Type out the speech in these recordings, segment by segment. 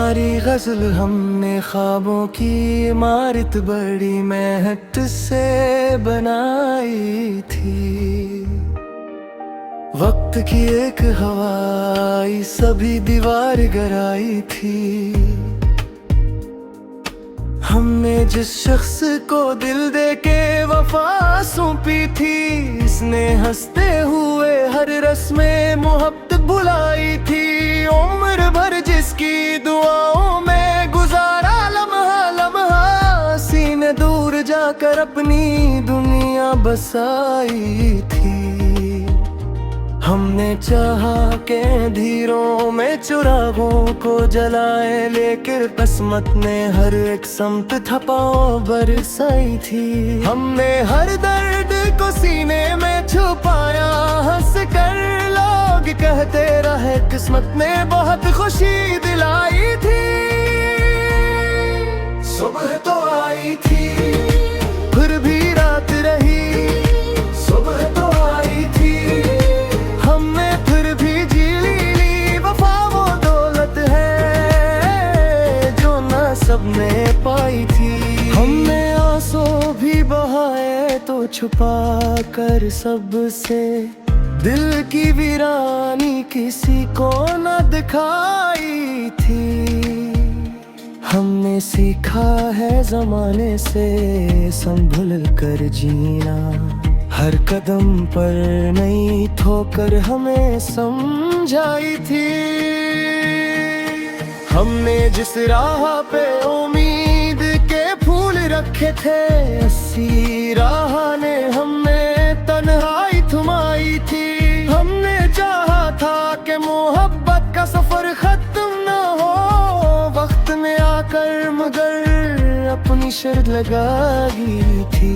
हमारी गजल हमने ख्वाबों की इमारत बड़ी मेहनत से बनाई थी। वक्त की एक हवाई सभी दीवार गिराई थी। हमने जिस शख्स को दिल दे के वफा सौंपी थी, इसने हंसते हुए हर रस्में मोहब्बत बुलाई थी। उम्र भर जिसकी दुआओं में गुजारा लम्हा लम्हा, सीने दूर जाकर अपनी दुनिया बसाई थी। हमने चाहा के अंधेरों में चिरागों को जलाए, लेकिन किस्मत ने हर एक समत थपाओ बरसाई थी। हमने हर दर्द को सीने में छुपाया, हंस कर लोग कहते रहे किस्मत ने बहुत खुशी दिलाई थी। सुबह तो आई थी फिर भी रात रही, सुबह तो आई थी हमने फिर भी जी ली। वफा वो दौलत है जो ना सबने पाई थी। हमने आंसू भी बहाए तो छुपा कर सबसे, दिल की वीरानी किसी को न दिखाई थी। हमने सीखा है जमाने से संभल कर जीना, हर कदम पर नई ठोकर हमें समझाई थी। हमने जिस राह पे उम्मीद के फूल रखे थे, अस्सी राह ने हमें तन्हाई थमाई थी। हमने चाहा था कि मोहब्बत का सफर खत्म न हो वक्त में आकर, मगर अपनी शर्त लगाई थी।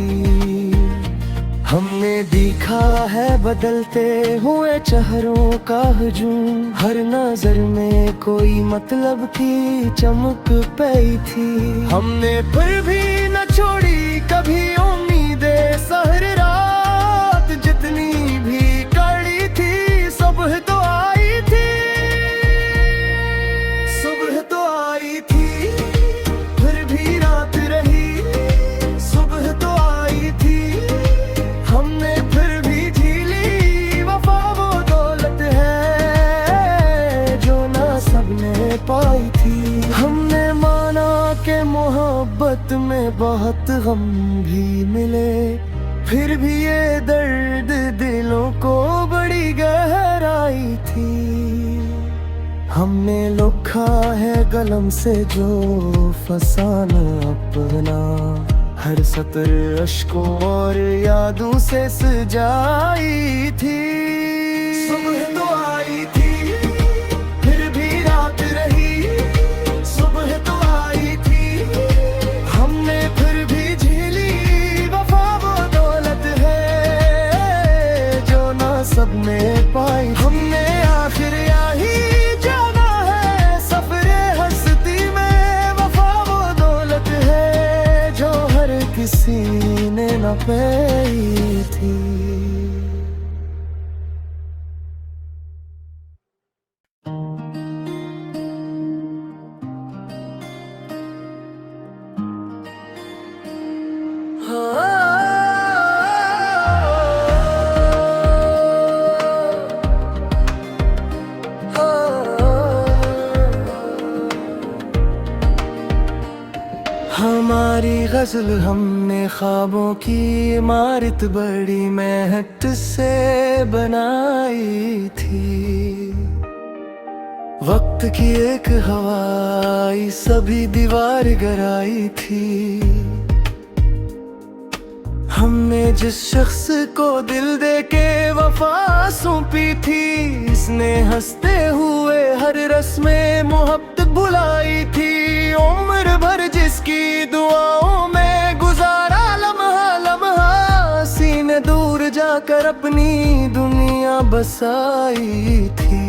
हमने देखा है बदलते हुए चेहरों का हुजूम, हर नजर में कोई मतलब की चमक पाई थी। हमने फिर भी न छोड़ी कभी उम्मीदें, सहर रात जितनी भी कड़ी थी, सुबह तो आई थी, सुबह तो आई थी फिर भी रात रही, सुबह तो आई थी हमने फिर भी जी ली। वफा वो दौलत है जो ना सबने पाई थी। हमने माना कि मोहब्बत में बहुत गम भी मिले, फिर भी ये दर्द दिलों को बड़ी गहराई थी। हमने लिखा है कलम से जो फसाना अपना, हर सतर अश्कों और यादों से सजाई थी। सुबह तो आई थी फिर भी रात रही, सुबह तो आई थी हमने फिर भी झेली। वफा वो दौलत है जो ना सबने पाई। हमने आखिर यही जाना है सफरे हस्ती में, वफा वो दौलत है जो हर किसी ने न पाई थी। हमारी गजल हमने ख्वाबों की इमारत बड़ी मेहनत से बनाई थी। वक्त की एक हवाई सभी दीवार गिराई थी। हमने जिस शख्स को दिल दे के वफा सौंपी थी, इसने हंसते हुए हर रस्में मोहब्बत बुलाई थी। उम्र भर जिसकी दुआओं में गुजारा लम्हा लम्हा, सीने दूर जाकर अपनी दुनिया बसाई थी।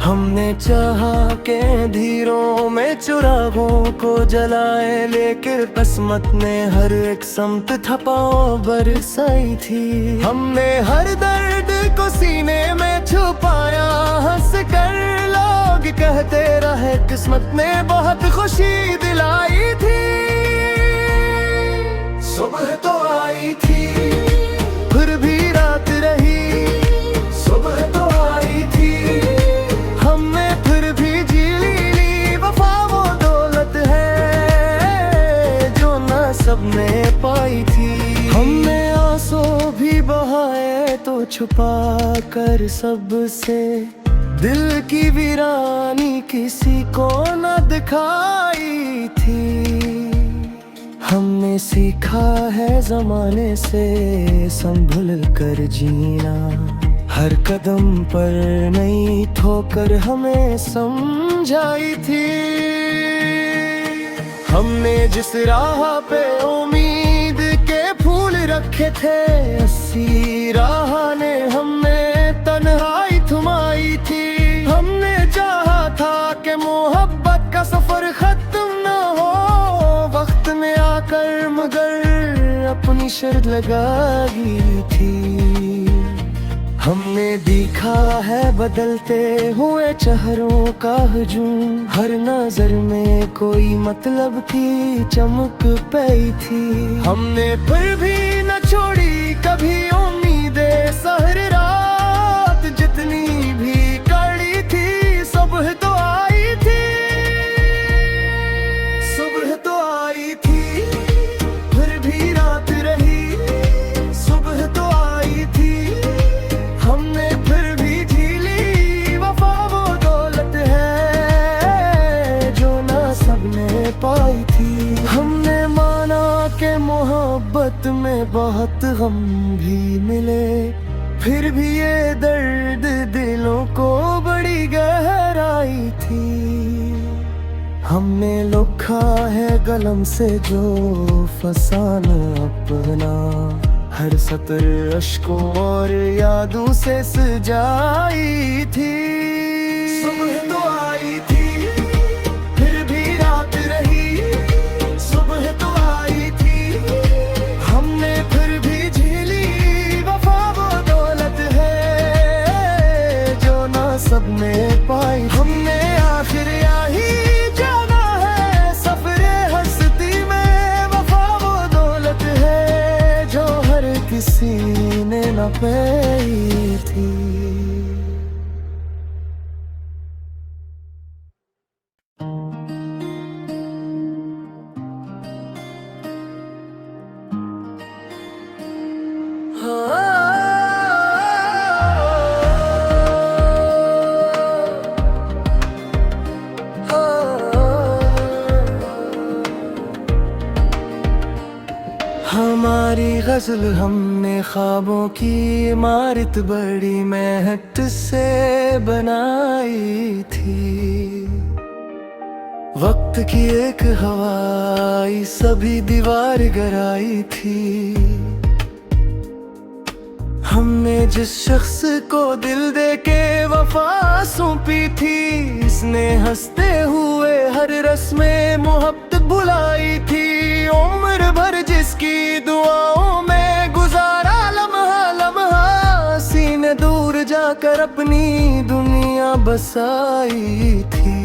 हमने चाहा के अंधेरों में चिरागों को जलाए, लेकिन किस्मत ने हर एक समत थपाओ बरसाई थी। हमने हर दर्द को सीने में छुपाया, हंस कर लोग कहते रहे किस्मत ने बहुत खुशी दिलाई थी। सुबह तो आई थी फिर भी रात रही, सुबह तो आई थी हमने फिर भी जी ली। वफा वो दौलत है जो ना सबने पाई थी। हमने आंसू भी बहाए तो छुपा कर सबसे, दिल की वीरानी किसी को न दिखाई थी। हमने सीखा है जमाने से संभल कर जीना, हर कदम पर नई ठोकर हमें समझाई थी। हमने जिस राह पे उम्मीद के फूल रखे थे, अस्सी राह ने हमें तन्हाई थमाई थी। हमने चाहा था कि मोहब्बत का सफर खत्म न हो वक्त में आकर, मगर अपनी शर्त लगाई थी। हमने देखा है बदलते हुए चेहरों का हुजूम, हर नजर में कोई मतलब की चमक पई थी। हमने फिर भी न छोड़ी कभी उम्मीदें, सहर रात जितनी भी कड़ी थी, सुबह तो आई थी, सुबह तो आई थी फिर भी रात रही, सुबह तो आई थी हमने फिर भी जी ली। वफा वो दौलत है जो ना सबने पाई थी। हमने माना कि मोहब्बत में बहुत गम भी मिले, फिर भी ये दर्द दिलों को बड़ी गहराई थी। हमने लिखा है कलम से जो फसाना अपना, हर सतर अश्कों और यादों से सजाई थी। सुबह तो आई थी फिर भी रात रही, सुबह तो आई थी हमने फिर भी जी ली। वफा वो दौलत है जो ना सबने पाई। हमने आखिर यही जाना है सफरे हस्ती में, वफा वो दौलत है जो हर किसी ने न पाई थी। हमारी गजल हमने ख्वाबों की इमारत बड़ी मेहनत से बनाई थी। वक्त की एक हवाई सभी दीवार गिराई थी। हमने जिस शख्स को दिल दे के वफा सौंपी थी, इसने हंसते हुए हर रस्में मोहब्बत भुलाई थी। उम्र भर जिसकी दुआओं में गुजारा लम्हा लम्हा, सीने दूर जाकर अपनी दुनिया बसाई थी।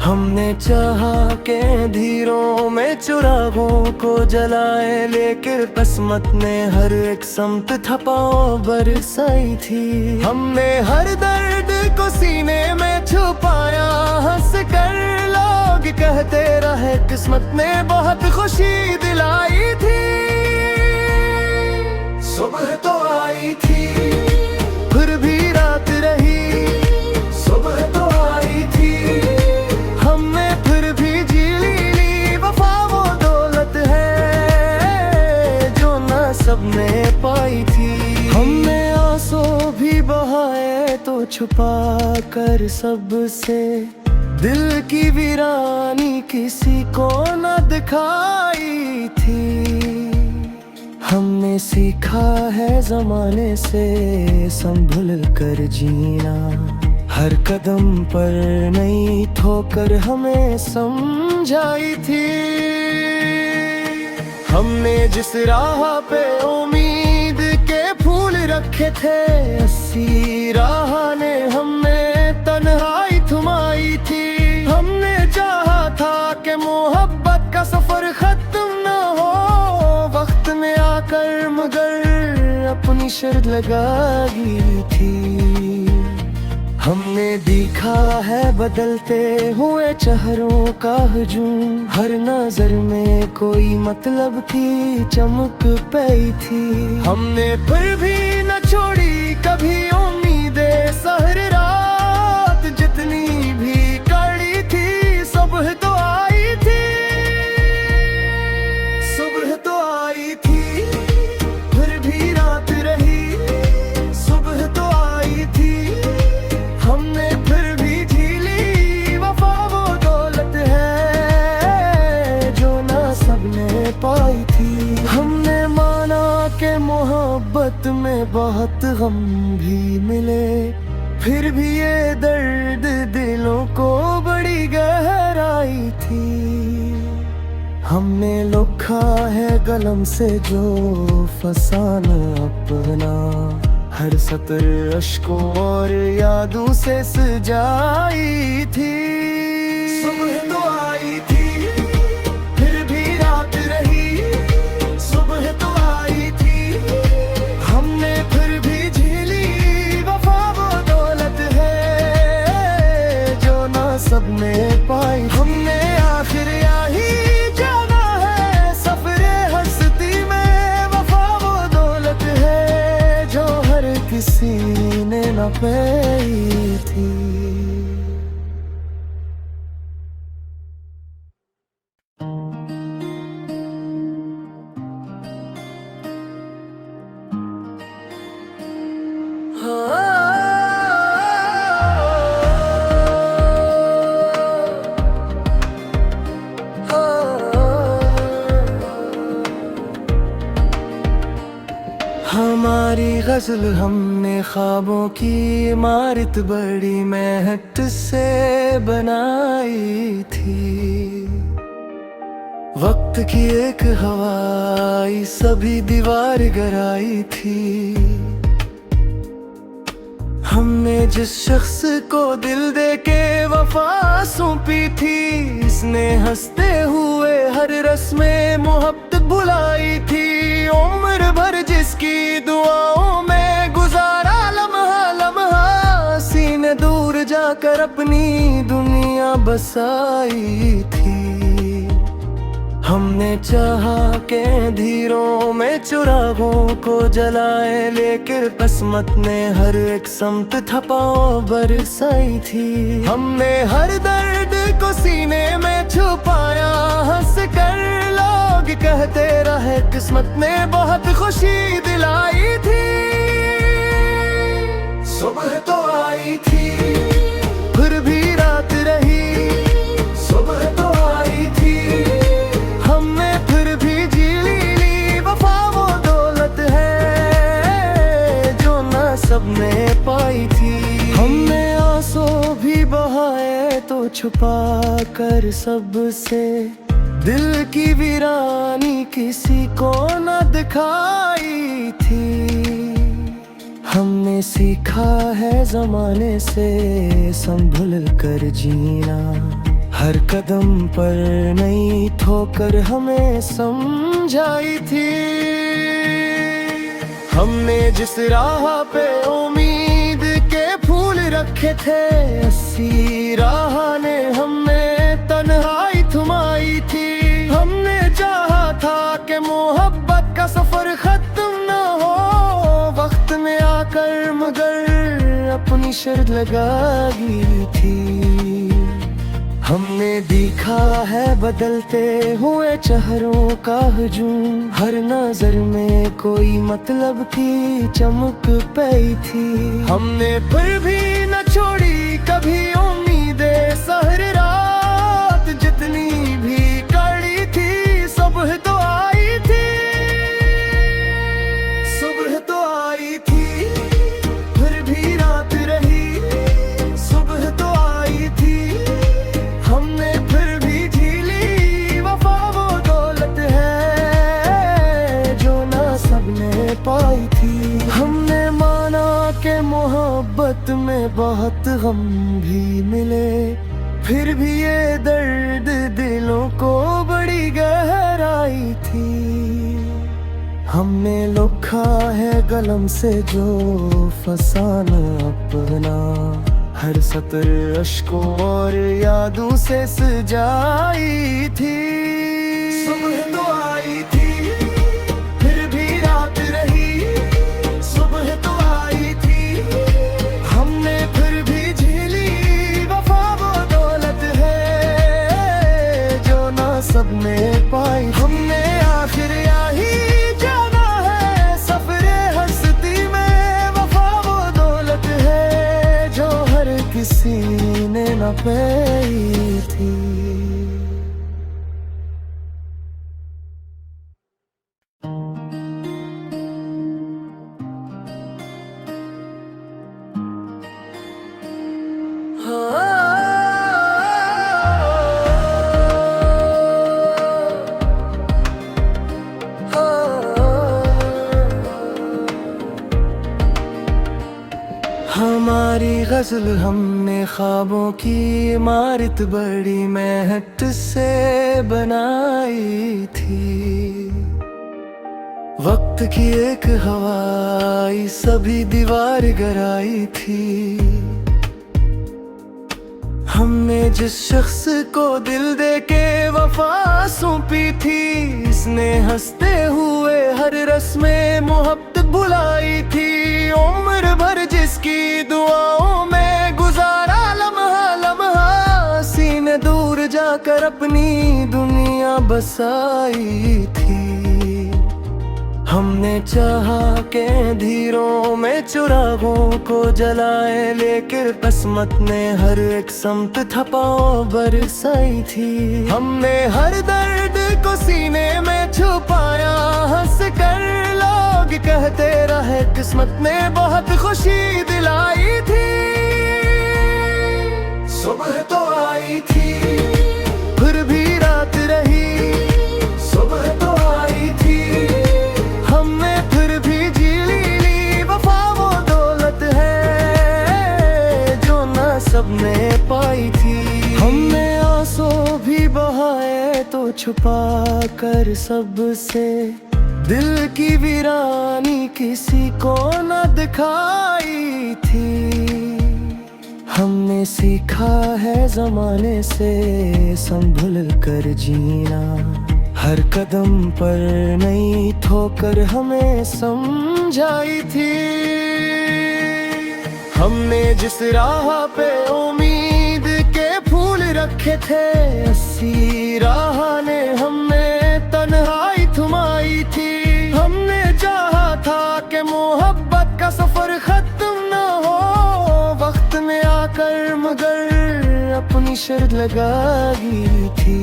हमने चाहा के अंधेरों में चिरागों को जलाए, लेकिन किस्मत ने हर एक समत थपाओ बरसाई थी। हमने हर दर्द को सीने में छुपाया, हंस कर लोग कहते रहे किस्मत ने बहुत खुशी दिलाई थी। सुबह तो आई थी फिर भी रात रही, सुबह तो आई थी हमने फिर भी जी ली। वफा वो दौलत है जो ना सबने पाई थी। हमने आंसू भी बहाए तो छुपा कर सबसे, दिल की वीरानी किसी को न दिखाई थी। हमने सीखा है जमाने से संभल कर जीना, हर कदम पर नई ठोकर हमें समझाई थी। हमने जिस राह पे उम्मीद के फूल रखे थे, अस्सी राह ने हमें तन्हाई थमाई थी। हमने चाहा था कि मोहब्बत का सफर खत्म न हो वक्त में आकर, मगर अपनी शर्त लगाई थी। हमने देखा है बदलते हुए चेहरों का हुजूम, हर नजर में कोई मतलब की चमक पई थी। हमने फिर भी न छोड़ी कभी उम्मीदें, सहर रात जितनी भी कड़ी थी, सुबह तो आई थी, सुबह तो आई थी, फिर भी रात रही, सुबह तो आई थी। हमने फिर भी झीली, वफा वो दौलत है जो ना सबने पाई थी। हमने माना कि मोहब्बत में बहुत गम भी मिले, फिर भी ये दर्द दिलों को बड़ी गहराई थी। हमने लिखा है कलम से जो फसाना अपना, हर सतर अश्कों और यादों से सजाई थी। सुबह तो आई थी, फिर भी रात रही, सुबह तो आई थी। हमने फिर भी झीली, वफा वो दौलत है जो ना सबने पाई। हमने आखिर यही जाना है सफरे हस्ती में, वफा वो दौलत है जो हर किसी ने न पाई थी। हमारी गजल हमने ख्वाबों की इमारत बड़ी मेहनत से बनाई थी। वक्त की एक हवाई सभी दीवार गिराई थी। हमने जिस शख्स को दिल दे के वफा सौंपी थी, इसने हंसते हुए हर रस्में मोहब्बत भुलाई थी। उम्र भर जिसकी दुआओं में गुजारा लम्हा लम्हा, सीने दूर जाकर अपनी दुनिया बसाई थी। हमने चाहा के धीरों में चुरागों को जलाए, लेकिन किस्मत ने हर एक समत थपाओ बरसाई थी। हमने हर दर्द को सीने में छुपाया, हंस कर लोग कहते रहे किस्मत ने बहुत खुशी दिलाई थी। सुबह तो आई थी, फिर भी रात रही, सुबह तो आई थी। हमने फिर भी झीली, वफा वो दौलत है जो ना सबने पाई थी। हमने आंसू भी बहाए तो छुपा कर सबसे, दिल की वीरानी किसी को न दिखाई थी। हमने सीखा है जमाने से संभल कर जीना, हर कदम पर नई ठोकर हमें समझाई थी। हमने जिस राह पे उम्मीद के फूल रखे थे, अस्सी राह ने हमें तन्हाई थमाई थी। हमने चाहा था कि मोहब्बत का सफर खत्म न हो वक्त में आकर, मगर अपनी शर्त लगाई थी। हमने देखा है बदलते हुए चेहरों का हुजूम, हर नजर में कोई मतलब की चमक पई थी। हमने फिर भी न छोड़ी कभी उम्मीदें, सहर रात जितनी भी कड़ी थी, सुबह तो आई थी, सुबह तो आई थी, फिर भी रात रही, हमने माना कि मोहब्बत में बहुत गम भी मिले, फिर भी ये दर्द दिलों को बड़ी गहराई थी। हमने लिखा है कलम से जो फसाना अपना, हर सतर अश्कों और यादों से सजाई थी। सुबह तो आई थी फिर भी रात रही, सुबह तो आई थी हमने फिर भी झेली। वफा वो दौलत है जो ना सबने पाई। हमने आखिर यही जाना है सफरे हस्ती में, वफा वो दौलत है जो हर किसी ने न पाई थी। हमारी गजल हमने ख्वाबों की इमारत बड़ी मेहनत से बनाई थी। वक्त की एक हवाई सभी दीवार गिराई थी। हमने जिस शख्स को दिल दे के वफा सौंपी थी, इसने हंसते हुए हर रस्में मोहब्बत भुलाई थी। उम्र भर जिसकी दुआओं में गुजारा लम्हा लम्हा, सीने दूर जाकर अपनी दुनिया बसाई थी। हमने चाहा के अंधेरों में चिरागों को जलाए, लेकिन किस्मत ने हर एक समत थपाओ बरसाई थी। हमने हर दर्द को सीने में छुपाया, हंस कर लोग कहते रहे किस्मत ने बहुत खुशी दिलाई थी। सुबह तो आई थी फिर भी रात रही, सुबह तो आई थी हमने फिर भी झेली। वफा वो दौलत है जो ना सबने पाई थी। हमने आंसू भी बहाए तो छुपा कर सबसे, दिल की वीरानी किसी को न दिखाई थी। हमने सीखा है जमाने से संभल कर जीना, हर कदम पर नई ठोकर हमें समझाई थी। हमने जिस राह पे उम्मीद के फूल रखे थे, अस्सी राह ने हमें तन्हाई थमाई थी। हमने चाहा था कि मोहब्बत का सफर खत्म न हो वक्त में आकर, मगर अपनी शर्त लगाई थी।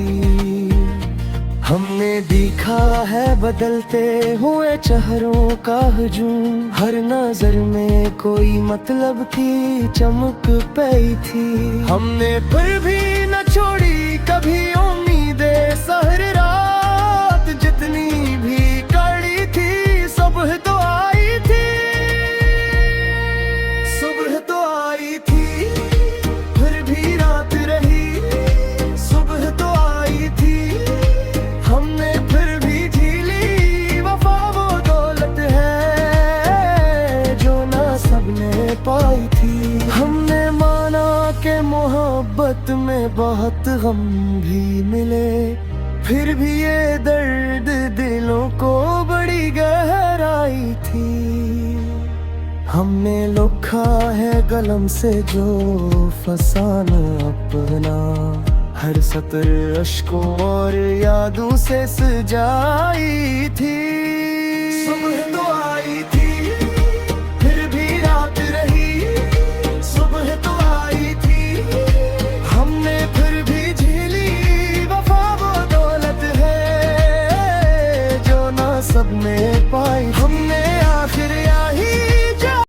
हमने देखा है बदलते हुए चेहरों का हुजूम, हर नजर में कोई मतलब की चमक पाई थी। हमने फिर भी न छोड़ी कभी उम्मीदें, सहर रात जितनी भी कड़ी थी। सुबह तो आई थी, सुबह तो आई थी फिर भी रात रही, सुबह तो आई थी हमने फिर भी झेली। वफा वो दौलत है जो ना सबने पाई थी। हमने माना कि मोहब्बत में बहुत गम भी मिले, फिर भी ये दर्द दिलों को बड़ी गहराई थी। हमने लिखा है कलम से जो फसाना अपना, हर सतर अश्कों और यादों से सजाई थी। सुबह तो